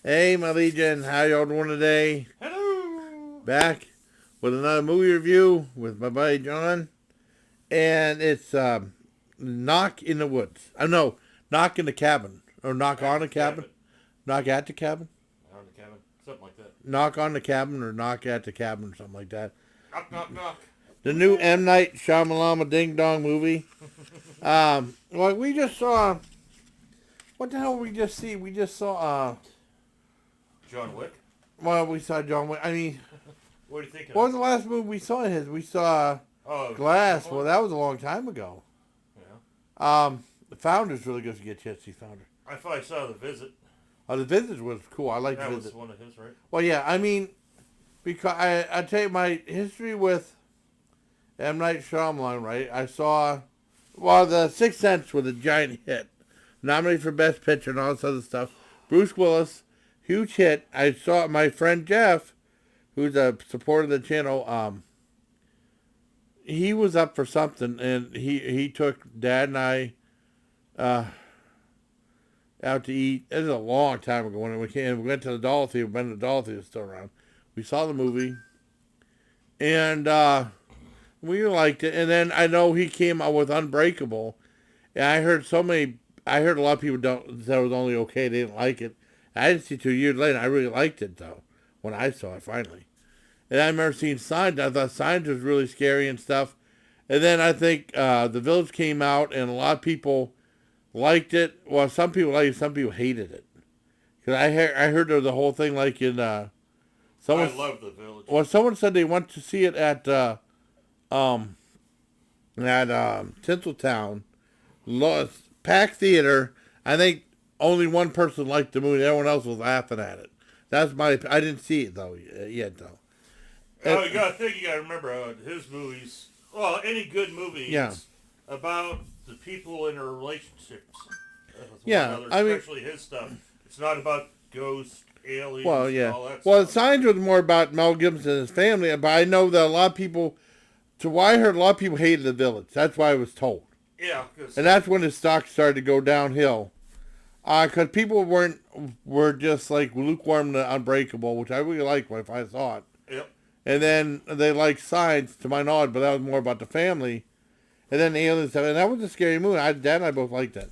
Hey, my Legion, how y'all doing today? Hello. Back with another movie review with my buddy John, and it's Knock in the Woods. No, Knock in the Cabin, or Knock At on the the Cabin, cabin. Knock at the Cabin, On the cabin. Something like that. Knock on the Cabin, or Knock at the Cabin, or something like that. Knock, knock, knock. The Who's new there? M Night Shyamalama Ding Dong movie. Well, we just saw. What the hell did we just see? We just saw. John Wick. Well, we saw John Wick. I mean, What are you thinking what of? was the last movie we saw of his? We saw Oh, Glass. John Well, Wick? that was a long time ago. Yeah. The Founder's really good to get a chance to see Founder. I thought I saw The Visit. Oh, The Visit was cool. I like That The was Visit. one of his, right? Well, yeah, I mean, because I tell you my history with M. Night Shyamalan, right? I saw, well, The Sixth Sense was a giant hit. Nominated for Best Picture and all this other stuff. Bruce Willis, huge hit. I saw my friend Jeff, who's a supporter of the channel, he was up for something, and he took Dad and I uh, out to eat. It was a long time ago when we went to the Dollar Theater. When the Dollar Theater was still around, we saw the movie, and we liked it. And then I know he came out with Unbreakable, and I heard so many. I heard a lot of people don't that it was only okay. They didn't like it. I didn't see it 2 years later. I really liked it though when I saw it finally. And I remember seeing Signs. I thought Signs was really scary and stuff. And then I think The Village came out, and a lot of people liked it. Well, some people liked it, some people hated it. Because I heard of the whole thing like in someone. I love The Village. Well, someone said they went to see it um Tinseltown, packed theater. I think only one person liked the movie. Everyone else was laughing at it. That's my. I didn't see it though yet though. Oh, you gotta think. You gotta remember his movies. Well, any good movie. Yeah. It's about the people in their relationships. With Yeah, one I another, mean- especially his stuff. It's not about ghosts, aliens, Well, yeah. and all that Well, stuff. Signs was more about Mel Gibson and his family, but I know that a lot of people. To why I heard a lot of people hated The Village. That's why I was told, Yeah, because and that's when his stock started to go downhill. Because people were just like lukewarm to Unbreakable, which I really liked when I saw it. yep. And then they liked Signs, to my knowledge, but that was more about the family. And then the alien stuff, and that was a scary movie. Dad and I both liked it.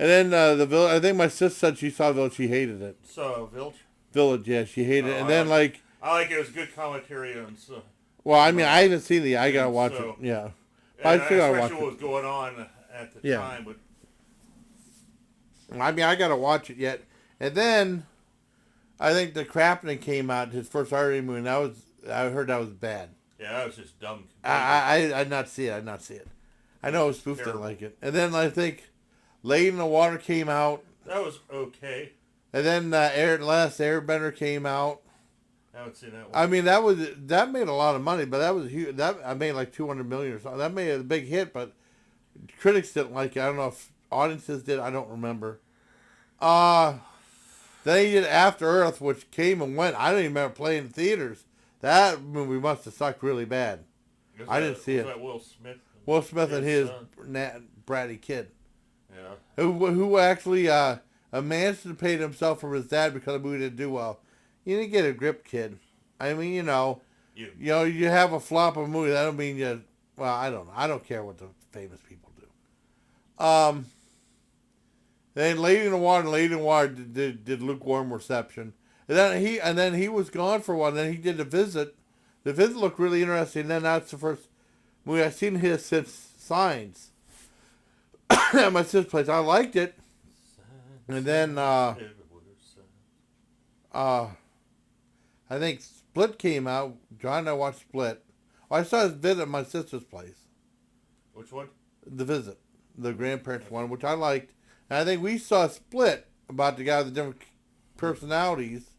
And then The Village. I think my sister said she saw The Village, she hated it. So Village. Village, yeah, she hated it. Oh, And then I like it was good commentary on so. well, I mean, I haven't seen I gotta And watch so- it. Yeah, I And still gotta watch especially what it. was going on at the Yeah. time. But I mean, I gotta watch it yet. And then I think the Crappening came out, his first R-rated movie, and I heard that was bad. yeah, that was just dumb. I'd not see it. I'd not see it. I know Spoof didn't Terrible. like it. And then I think Lady in the Water came out, That was okay. and then Last Airbender came out. I haven't seen that one. I mean, that made a lot of money, but that was huge. That I made like 200 million or something. That made a big hit, but critics didn't like it. I don't know if audiences did. I don't remember. Then he did After Earth, which came and went. I don't even remember playing in theaters. That movie must have sucked really bad. I didn't see was it. That Will Smith. Will Smith and his son. bratty kid, Yeah. who actually emancipated himself from his dad because the movie didn't do well. You didn't get a grip, kid. I mean, you have a flop of a movie. That don't mean you. Well, I don't know. I don't care what the famous people do. Then Lady in the Water and Lady in the Water did lukewarm reception. And then he was gone for a while. Then he did The Visit. The Visit looked really interesting. And then that's the first movie I've seen his since Signs. At my sister's place. I liked it. And then I think Split came out. John and I watched Split. I saw his Visit at my sister's place. Which one? The Visit. The grandparents one, which I liked. And I think we saw Split about the guy with the different personalities.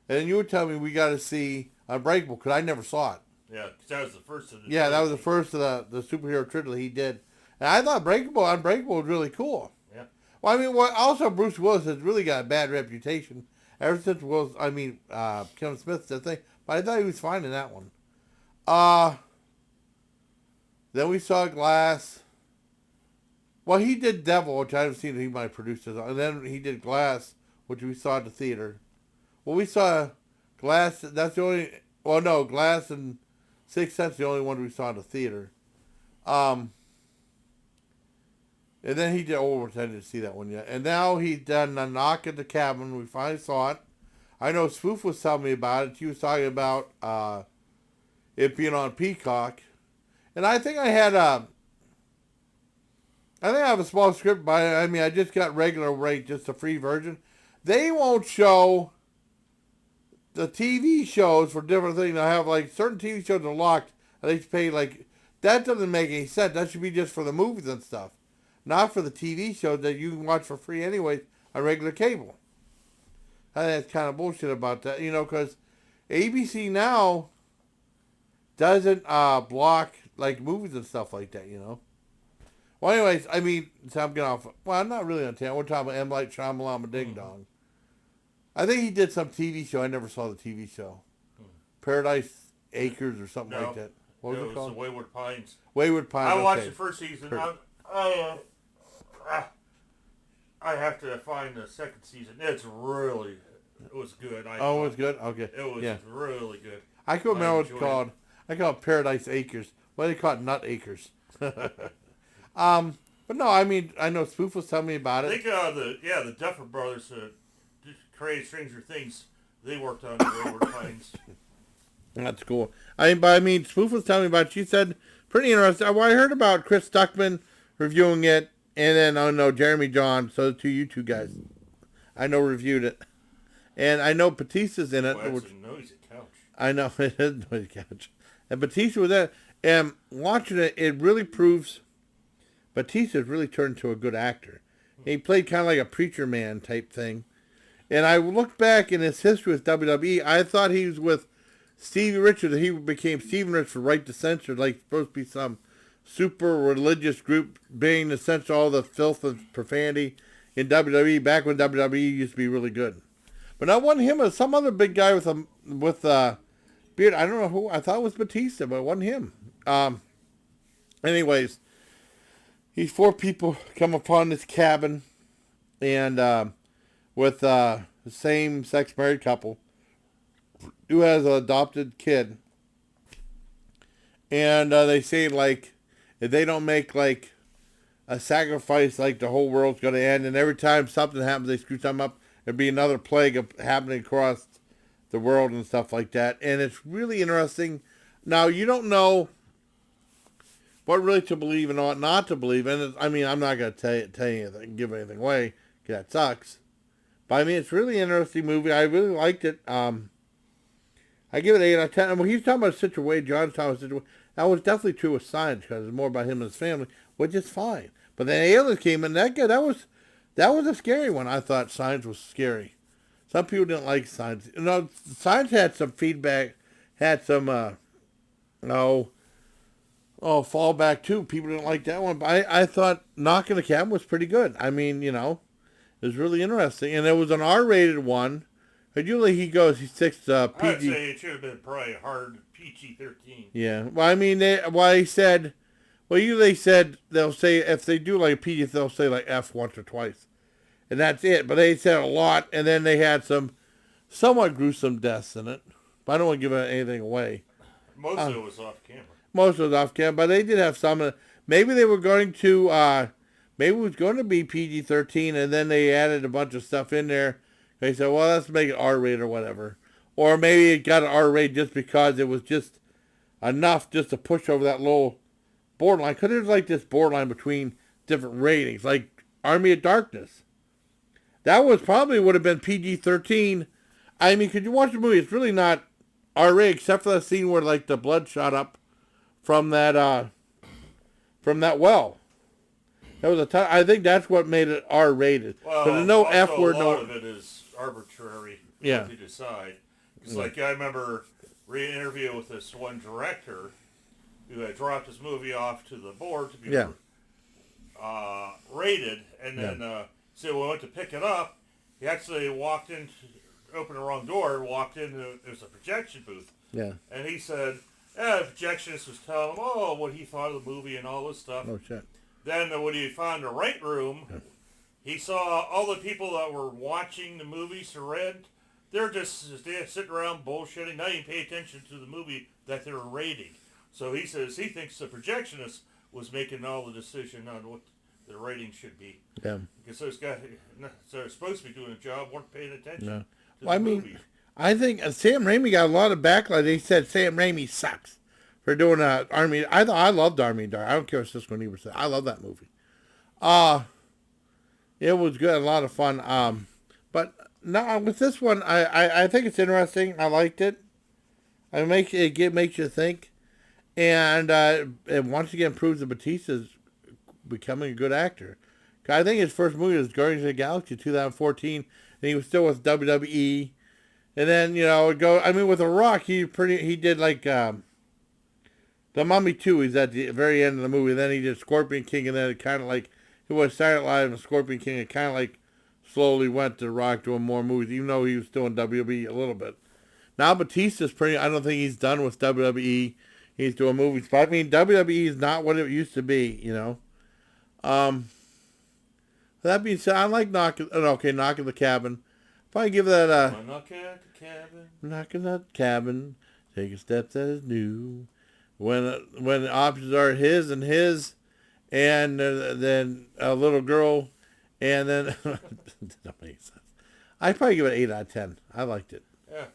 And then you were telling me we got to see Unbreakable because I never saw it. Yeah, because that was the first of the. Yeah, that was the first of the superhero trilogy he did. And I thought Unbreakable was really cool. Yeah. Well, I mean, also Bruce Willis has really got a bad reputation ever since Kevin Smith did the thing. But I thought he was fine in that one. Then we saw Glass. Well, he did Devil, which I haven't seen. He might have produced it. And then he did Glass which we saw at the theater. Well, we saw Glass. That's the only. Well, no, Glass and Sixth Sense the only one we saw in the theater. And then he did. Oh, I didn't see that one yet. And now he's done A Knock at the Cabin. We finally saw it. I know Spoof was telling me about it. He was talking about it being on Peacock, and I think I had a. I think I have a small script, but I mean, I just got regular rate, just a free version. They won't show the TV shows for different things. I have like certain TV shows are locked, and they pay like that doesn't make any sense. That should be just for the movies and stuff, not for the TV shows that you can watch for free anyways on regular cable. I think that's kind of bullshit about that, because ABC now doesn't block like movies and stuff like that, Well, anyways, I mean, so I'm getting off. Well, I'm not really on town. We're talking about M. Light Shyamalan Ding Dong. I think he did some TV show. I never saw the TV show. Paradise Acres or something like that. What was it called? The Wayward Pines. Wayward Pines. I watched the first season. I have to find the second season. It was good. It was good? Okay. It was really good. I can't remember what it's called. I call it Paradise Acres. What do they call it? Nut Acres. But no, I mean, I know Spoof was telling me about it. I think the Duffer Brothers created Stranger Things. They worked on the Wayward Pines. That's cool. Spoof was telling me about it. She said, pretty interesting. Well, I heard about Chris Stuckman reviewing it, and then, Jeremy John, so you two guys, I know reviewed it. And I know Batista's in it. Well, that's a noisy couch. I know, it is a noisy couch. And Batista was in it. And watching it, it really proves Batista's really turned into a good actor. He played kind of like a preacher man type thing. And I looked back in his history with WWE, I thought he was with Stevie Richards. He became Steven Richards for Right to Censor, like supposed to be some super religious group being to censor all the filth and profanity in WWE back when WWE used to be really good. But I wasn't him. It was some other big guy with beard. I don't know who. I thought it was Batista, but it wasn't him. Anyways, these four people come upon this cabin, and with the same-sex married couple who has an adopted kid, and they say like if they don't make like a sacrifice, like the whole world's going to end, and every time something happens, they screw something up. There'd be another plague happening across the world and stuff like that. And it's really interesting. Now, you don't know what really to believe and what not to believe. And I'm not going to tell you anything, give anything away, because that sucks. But it's really an interesting movie. I really liked it. I give it 8 out of 10. When he's talking about situation, John's talking about situation, that was definitely true with Science, because it's more about him and his family, which is fine. But then Aliens came in, that was a scary one. I thought Signs was scary. Some people didn't like Signs. Signs had some feedback, had some, fallback too. People didn't like that one. But I thought Knock at the Cabin was pretty good. It was really interesting. And it was an R-rated one. But usually he sticks PG. I'd say it should have been probably hard PG-13. Yeah. Well, he said... Well, usually they said they'll say, if they do like a PG, they'll say like F once or twice. And that's it. But they said a lot, and then they had some somewhat gruesome deaths in it. But I don't want to give anything away. Most of it was off camera. Most of it was off camera, but they did have some. Maybe they were going to, maybe it was going to be PG-13, and then they added a bunch of stuff in there. They said, well, let's make it R-rated or whatever. Or maybe it got an R-rated just because it was just enough just to push over that little borderline, because there's like this borderline between different ratings, like Army of Darkness. That would have been PG-13. Could you watch the movie? It's really not R-rated, except for that scene where like the blood shot up from that well. That was I think that's what made it R-rated. Well, there's no F word. A lot of it is arbitrary. Yeah. To decide. It's like I remember reading an interview with this one director who had dropped his movie off to the board to be rated, and then so when we went to pick it up, he actually opened the wrong door, and walked in, there's a projection booth. Yeah. And he said, the projectionist was telling him, what he thought of the movie and all this stuff. Oh, shit. Then when he found the right room, he saw all the people that were watching the movies to rent. They're just sitting around bullshitting, not even pay attention to the movie that they were rating. So he says he thinks the projectionist was making all the decision on what the rating should be. Yeah. Because those guys, so they're supposed to be doing a job, weren't paying attention No. to Well, I the mean, movie. I think Sam Raimi got a lot of backlash. They said Sam Raimi sucks for doing Army. I loved Army Dark. I don't care what Cisco Niebuhr said. I love that movie. It was good, a lot of fun. But no, with this one, I think it's interesting. I liked it. It makes you think, and it once again proves that Batista's becoming a good actor. I think his first movie was Guardians of the Galaxy 2014, and he was still with WWE. And then with The Rock, he did like The Mummy 2. He's at the very end of the movie. Then he did Scorpion King, and then it kind of like it was Silent Live and Scorpion King. It kind of like slowly went to The Rock doing more movies, even though he was still in WWE a little bit. Now Batista's I don't think he's done with WWE. He's doing movies, but I mean WWE is not what it used to be. That being said, I like Knock at the Cabin. If I give that Knock at the cabin. Knocking at the cabin, take a step that is new. When the options are his, and then a little girl, and then that makes sense. I'd probably give it 8 out of 10. I liked it. Yeah,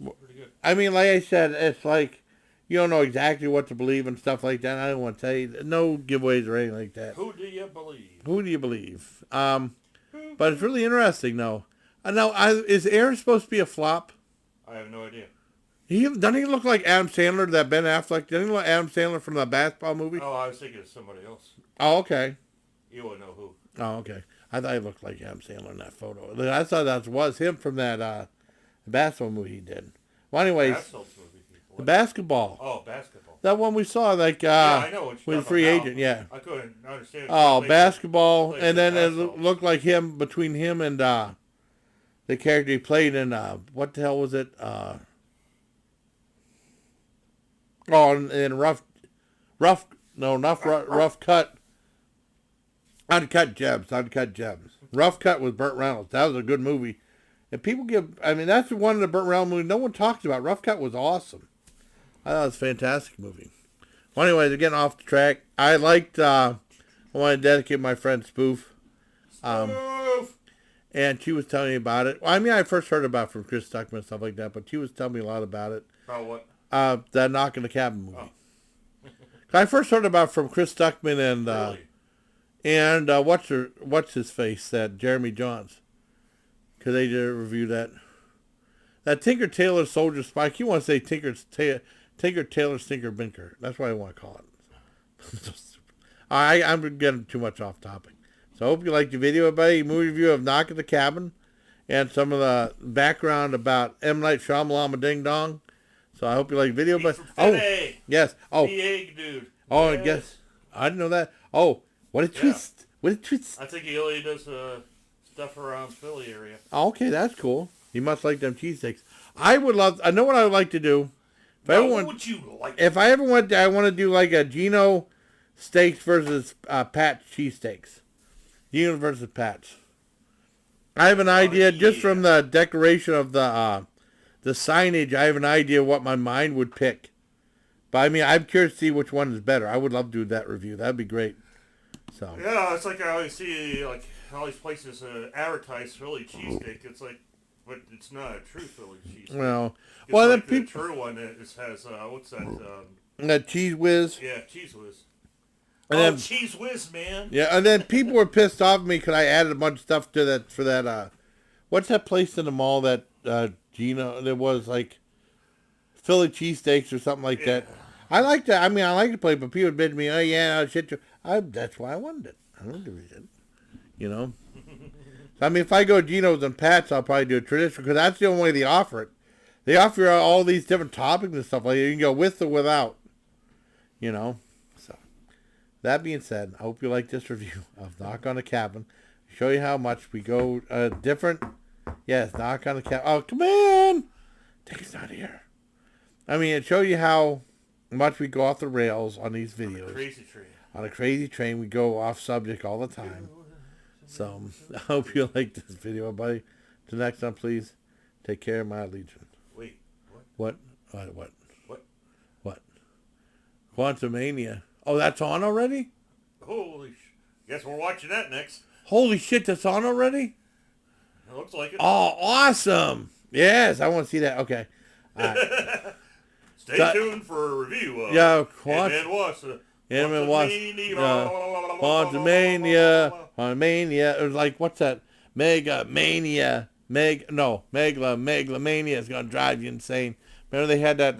pretty good. I mean, like I said, it's like you don't know exactly what to believe and stuff like that. I don't want to tell you. No giveaways or anything like that. Who do you believe? Who do you believe? But it's really interesting, though. Now, is Aaron supposed to be a flop? I have no idea. Doesn't he look like Adam Sandler, that Ben Affleck? Doesn't he look like Adam Sandler from the basketball movie? Oh, I was thinking of somebody else. Oh, okay. You wouldn't know who. Oh, okay. I thought he looked like Adam Sandler in that photo. I thought that was him from that basketball movie he did. Well, anyways, the basketball. Oh, basketball. That one we saw, like, yeah, I know what you're with free about. agent, yeah. I couldn't understand. Oh, basketball, and then basketball. it looked like him, between him and the character he played in, what the hell was it? And Rough Cut. Uncut Gems. Rough Cut with Burt Reynolds. That was a good movie. And people that's one of the Burt Reynolds movies no one talks about. Rough Cut was awesome. I thought it was a fantastic movie. Well, anyways, getting off the track. I liked, I want to dedicate my friend Spoof. And she was telling me about it. Well, I mean, I first heard about it from Chris Stuckman and stuff like that, but she was telling me a lot about it. About what? That Knock in the Cabin movie. Oh. I first heard about it from Chris Stuckman and Really? what's his face, that Jeremy Johns, because they did a review that Tinker Tailor Soldier Spike. You want to say Tinker Tailor Stinker Binker? That's what I want to call it. I'm getting too much off topic. So I hope you liked the video, everybody. Movie review of Knock at the Cabin, and some of the background about M. Night Shyamalan Ding Dong. So I hope you like the video. But yes. Oh, the dude. Oh, yes. I guess I didn't know that. Oh, what a twist! Yeah. What a twist! I think he only does stuff around Philly area. Oh, okay, that's cool. You must like them cheesesteaks. I know what I would like to do. What would you like? If I ever went there, I want to do like a Gino Steaks versus Pat's cheesesteaks. Gino versus Pat's. I have an idea just from the decoration of the signage. I have an idea what my mind would pick. But I mean, I'm curious to see which one is better. I would love to do that review. That'd be great. So yeah, it's like I always see like all these places advertise Philly cheesesteak. It's like, but it's not a true Philly cheesesteak. Well, it's well, like the true one has what's that? That Cheese Whiz. Yeah, Cheese Whiz. And then, Cheese Whiz, man. Yeah, and then people were pissed off at me because I added a bunch of stuff to that for that. What's that place in the mall that Gino? There was like Philly cheesesteaks or something like that. I like that. I mean, I like the place, but people admit to me, oh yeah, shit. That's why I wanted it. I don't do it. So, I mean, if I go Gino's and Pat's, I'll probably do a traditional because that's the only way they offer it. They offer you all these different toppings and stuff like that. You can go with or without. So that being said, I hope you like this review of Knock on the Cabin. Show you how much we go different. Yes, Knock on the Cabin. Oh, come on! Dave's not here. I mean, it shows you how much we go off the rails on these videos. Crazy train. On a crazy train, we go off subject all the time. So I hope you like this video, buddy. Till next time, please take care of my legion. Wait, what? What? What? What? Quantumania. Oh, that's on already? Holy guess we're watching that next. Holy shit, that's on already? It looks like it. Oh, awesome. Yes, I want to see that. Okay. All right. Stay tuned for a review of Quantumania. It was like, what's that? Megalomania is going to drive you insane. Remember they had that,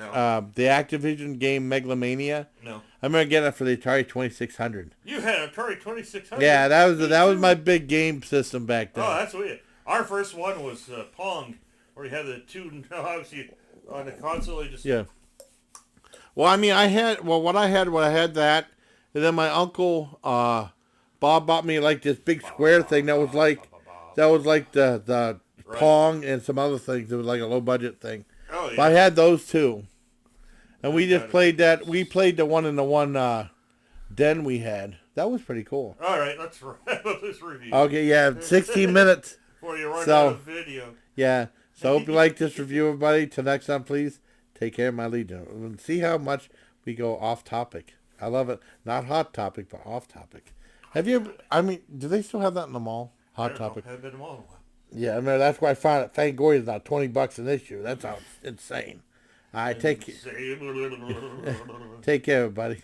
the Activision game Megalomania? No. I remember getting it for the Atari 2600. You had an Atari 2600? Yeah, that was my big game system back then. Oh, that's weird. Our first one was Pong, where you had the two, obviously, on the console, you just... Yeah. Well, I mean, I had that, and then my uncle, Bob bought me like this big square thing that was like the Pong and some other things. It was like a low budget thing. Oh, yeah. But I had those too. And we just played that. We played the one in the one den we had. That was pretty cool. All right, let's wrap up this review. Okay, yeah, 16 minutes. Before you run out of video. Yeah, so hope you like this review, everybody. Till next time, please take care of my legion. We'll see how much we go off topic. I love it. Not hot topic, but off topic. Have you ever, I mean, do they still have that in the mall? Hot topic. I haven't been in the mall in a while. Yeah, I remember that's where I found it. Fangoria is now $20 an issue. That sounds insane. All right, take care, everybody.